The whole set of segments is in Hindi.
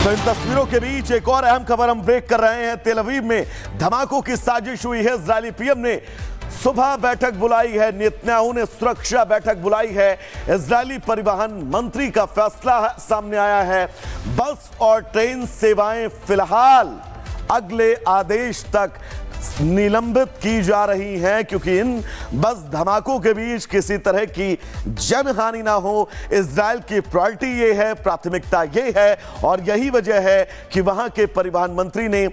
तो इन तस्वीरों के बीच एक और अहम खबर हम ब्रेक कर रहे हैं। तेल अवीव में धमाकों की साजिश हुई है। इजरायली पीएम ने सुबह बैठक बुलाई है, नेतन्याहू ने सुरक्षा बैठक बुलाई है। इजरायली परिवहन मंत्री का फैसला सामने आया है। बस और ट्रेन सेवाएं फिलहाल अगले आदेश तक निलंबित की जा रही हैं, क्योंकि इन बस धमाकों के बीच किसी तरह की जनहानि ना हो। इजराइल की प्रायोरिटी ये है, प्राथमिकता ये है, और यही वजह है कि वहां के परिवहन मंत्री ने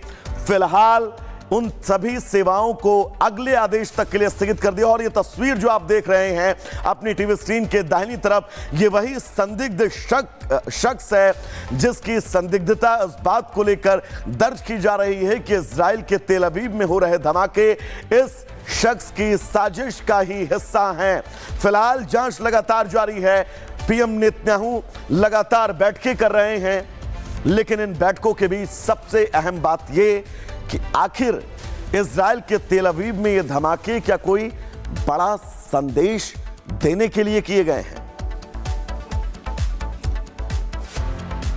फिलहाल उन सभी सेवाओं को अगले आदेश तक के लिए स्थगित कर दिया। और ये तस्वीर जो आप देख रहे हैं अपनी टीवी स्क्रीन के दाहिनी तरफ, ये वही संदिग्ध शख्स है जिसकी संदिग्धता इस बात को लेकर दर्ज की जा रही है कि इजराइल के तेल अवीव में हो रहे धमाके इस शख्स की साजिश का ही हिस्सा हैं। फिलहाल जांच लगातार जारी है। पीएम नेतन्याहू लगातार बैठकें कर रहे हैं, लेकिन इन बैठकों के बीच सबसे अहम बात यह कि आखिर इजराइल के तेल अवीव में ये धमाके क्या कोई बड़ा संदेश देने के लिए किए गए हैं?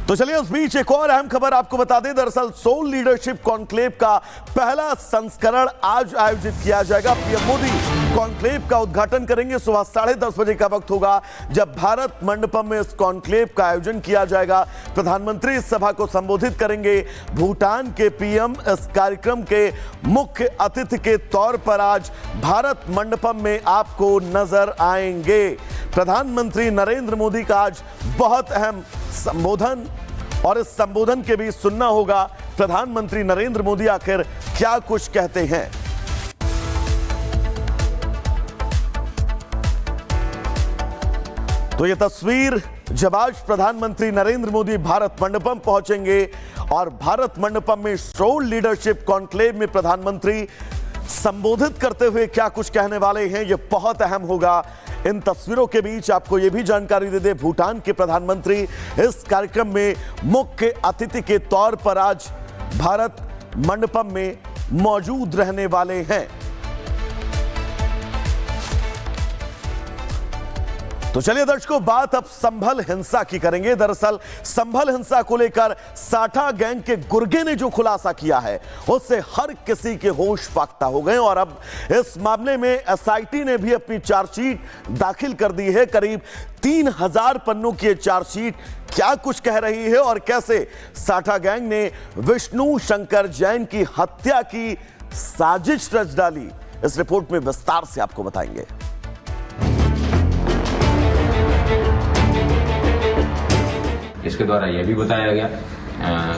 तो चलिए उस बीच एक और अहम खबर आपको बता दें। दरअसल सोल लीडरशिप कॉन्क्लेव का पहला संस्करण आज आयोजित किया जाएगा। पीएम मोदी कॉन्क्लेव का उद्घाटन करेंगे। सुबह 10:30 बजे का वक्त होगा जब भारत मंडपम में इस कॉन्क्लेव का आयोजन किया जाएगा। प्रधानमंत्री इस सभा को संबोधित करेंगे। भूटान के पीएम इस कार्यक्रम के मुख्य अतिथि के तौर पर आज भारत मंडपम में आपको नजर आएंगे। प्रधानमंत्री नरेंद्र मोदी का आज बहुत अहम संबोधन, और इस संबोधन के बीच सुनना होगा प्रधानमंत्री नरेंद्र मोदी आखिर क्या कुछ कहते हैं। तो यह तस्वीर जब आज प्रधानमंत्री नरेंद्र मोदी भारत मंडपम पहुंचेंगे और भारत मंडपम में सोल लीडरशिप कॉन्क्लेव में प्रधानमंत्री संबोधित करते हुए क्या कुछ कहने वाले हैं, यह बहुत अहम होगा। इन तस्वीरों के बीच आपको यह भी जानकारी दे दे, भूटान के प्रधानमंत्री इस कार्यक्रम में मुख्य अतिथि के तौर पर आज भारत मंडपम में मौजूद रहने वाले हैं। तो चलिए दर्शकों, बात अब संभल हिंसा की करेंगे। दरअसल संभल हिंसा को लेकर साठा गैंग के गुर्गे ने जो खुलासा किया है उससे हर किसी के होश फाख्ता हो गए, और अब इस मामले में एसआईटी ने भी अपनी चार्जशीट दाखिल कर दी है। करीब 3000 पन्नों की चार्जशीट क्या कुछ कह रही है और कैसे साठा गैंग ने विष्णु शंकर जैन की हत्या की साजिश रच डाली, इस रिपोर्ट में विस्तार से आपको बताएंगे। इसके द्वारा यह भी बताया गया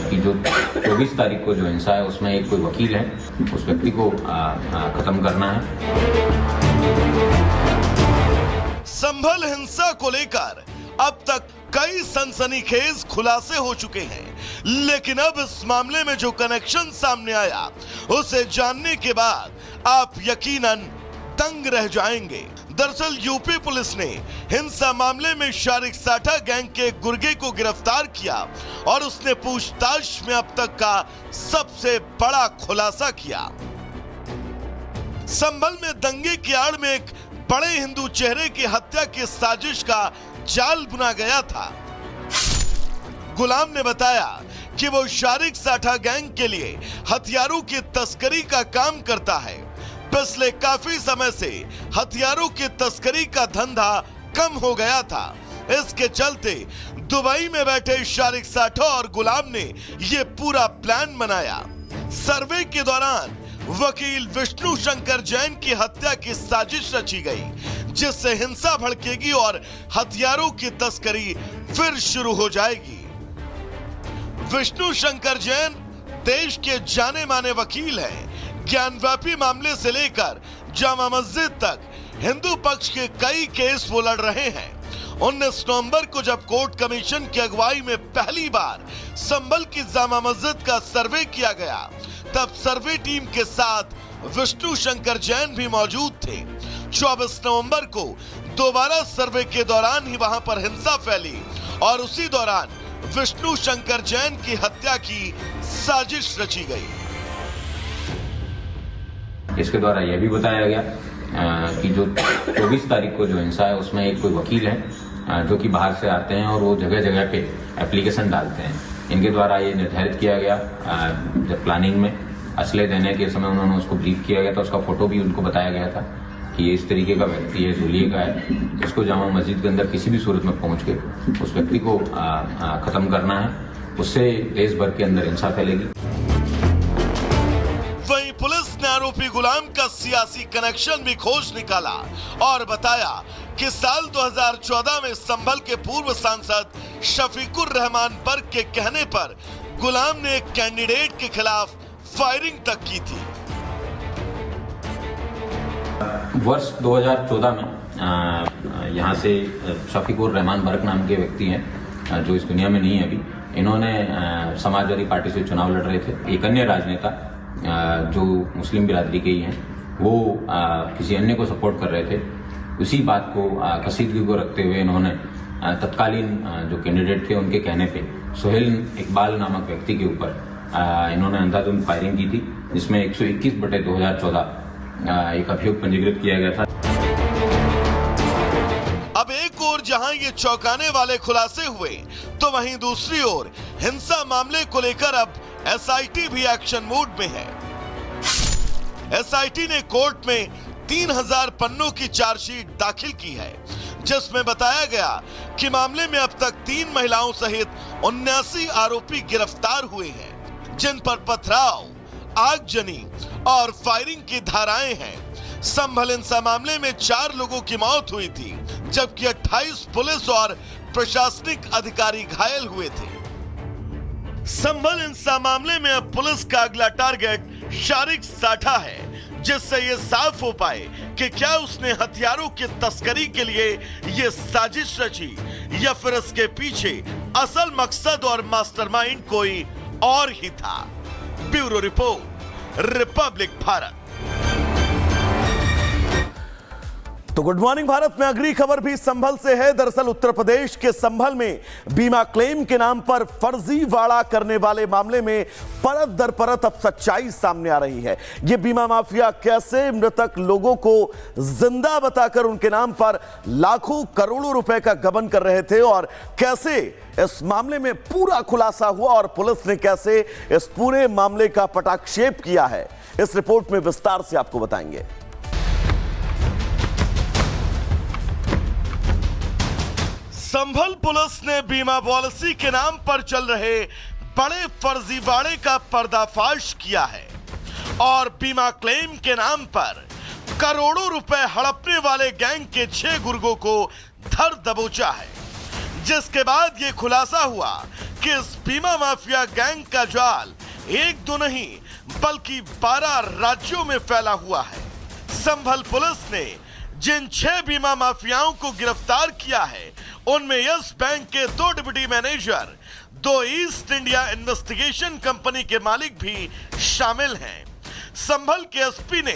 कि जो 24 तारीख को जो हिंसा है उसमें एक कोई वकील है, उस व्यक्ति को खत्म करना है। संभल हिंसा को लेकर अब तक कई सनसनीखेज खुलासे हो चुके हैं, लेकिन अब इस मामले में जो कनेक्शन सामने आया उसे जानने के बाद आप यकीनन दंग रह जाएंगे। दरअसल यूपी पुलिस ने हिंसा मामले में शारिक साठा गैंग के गुर्गे को गिरफ्तार किया और उसने पूछताछ में अब तक का सबसे बड़ा खुलासा किया। संभल में दंगे की आड़ में एक बड़े हिंदू चेहरे की हत्या की साजिश का जाल बुना गया था। गुलाम ने बताया कि वो शारिक साठा गैंग के लिए हथियारों की तस्करी का काम करता है। पिछले काफी समय से हथियारों की तस्करी का धंधा कम हो गया था। इसके चलते दुबई में बैठे शारिक साठा और गुलाम ने यह पूरा प्लान बनाया। सर्वे के दौरान वकील विष्णु शंकर जैन की हत्या की साजिश रची गई, जिससे हिंसा भड़केगी और हथियारों की तस्करी फिर शुरू हो जाएगी। विष्णु शंकर जैन देश के जाने माने वकील हैं। ज्ञानव्यापी मामले से लेकर जामा मस्जिद तक हिंदू पक्ष के कई केस वो लड़ रहे हैं। 19 नवंबर को जब कोर्ट कमीशन की अगुवाई में पहली बार संभल की जामा मस्जिद का सर्वे किया गया, तब सर्वे टीम के साथ विष्णु शंकर जैन भी मौजूद थे। 24 नवंबर को दोबारा सर्वे के दौरान ही वहां पर हिंसा फैली और उसी दौरान विष्णु शंकर जैन की हत्या की साजिश रची गई। इसके द्वारा यह भी बताया गया कि जो 24 तारीख को जो हिंसा है उसमें एक कोई वकील है जो कि बाहर से आते हैं और वो जगह जगह पे एप्लीकेशन डालते हैं इनके द्वारा ये निर्धारित किया गया, जब प्लानिंग में असले देने के समय उन्होंने उसको ब्रीफ किया गया था, उसका फोटो भी उनको बताया गया था कि ये इस तरीके का व्यक्ति है, जुलिए का है, इसको जामा मस्जिद के अंदर किसी भी सूरत में पहुंच के उस व्यक्ति को खत्म करना है, उससे देश भर के अंदर हिंसा फैलेगी। वहीं पुलिस ने आरोपी गुलाम का सियासी कनेक्शन भी खोज निकाला और बताया कि साल 2014 में संभल के पूर्व सांसद शफीकुर रहमान बर्क के कहने पर गुलाम ने एक कैंडिडेट के खिलाफ फायरिंग तक की थी। वर्ष 2014 में यहाँ से शफीकुर रहमान बर्क नाम के व्यक्ति हैं, जो इस दुनिया में नहीं है अभी। इन्होंने समाजवादी पार्टी से चुनाव लड़ रहे थे। एक अन्य राजनेता जो मुस्लिम बिरादरी के ही हैं, वो किसी अन्य को सपोर्ट कर रहे थे। उसी बात को कसीदगी को रखते हुए इन्होंने तत्कालीन जो कैंडिडेट थे उनके कहने पे सोहेल इकबाल नामक व्यक्ति के ऊपर इन्होंने अंधाधुंध फायरिंग की थी, जिसमें 121/2014 एक अभियोग पंजीकृत किया गया था। अब एक ओर जहां ये चौंकाने वाले खुलासे हुए, तो वहीं दूसरी ओर हिंसा मामले को लेकर अब एसआईटी भी एक्शन मोड में है। एसआईटी ने कोर्ट में 3000 पन्नों की चार्जशीट दाखिल की है, जिसमें बताया गया कि मामले में अब तक 3 महिलाओं सहित 79 आरोपी गिरफ्तार हुए हैं, जिन पर पथराव, आगजनी और फायरिंग की धाराएं हैं। संभल हिंसा मामले में 4 लोगों की मौत हुई थी, जबकि 28 पुलिस और प्रशासनिक अधिकारी घायल हुए थे। संभल हिंसा मामले में अब पुलिस का अगला टारगेट शारिक साठा है, जिससे यह साफ हो पाए कि क्या उसने हथियारों की तस्करी के लिए यह साजिश रची या फिर इसके पीछे असल मकसद और मास्टरमाइंड कोई और ही था। Bureau report, Republic Bharat. तो गुड मॉर्निंग भारत में अगली खबर भी संभल से है। दरअसल उत्तर प्रदेश के संभल में बीमा क्लेम के नाम पर फर्जीवाड़ा करने वाले मामले में परत दर परत अब सच्चाई सामने आ रही है। यह बीमा माफिया कैसे मृतक लोगों को जिंदा बताकर उनके नाम पर लाखों करोड़ों रुपए का गबन कर रहे थे और कैसे इस मामले में पूरा खुलासा हुआ और पुलिस ने कैसे इस पूरे मामले का पटाक्षेप किया है, इस रिपोर्ट में विस्तार से आपको बताएंगे। संभल पुलिस ने बीमा पॉलिसी के नाम पर चल रहे बड़े फर्जीवाड़े का पर्दाफाश किया है और बीमा क्लेम के नाम पर करोड़ों रुपए हड़पने वाले गैंग के 6 गुर्गों को धर दबोचा है, जिसके बाद यह खुलासा हुआ कि इस बीमा माफिया गैंग का जाल 1-2 नहीं बल्कि 12 राज्यों में फैला हुआ है। संभल पुलिस ने जिन 6 बीमा माफियाओं को गिरफ्तार किया है, उनमें यस बैंक के 2 deputy manager, 2 east India investigation company के मालिक भी शामिल हैं। संभल के एसपी ने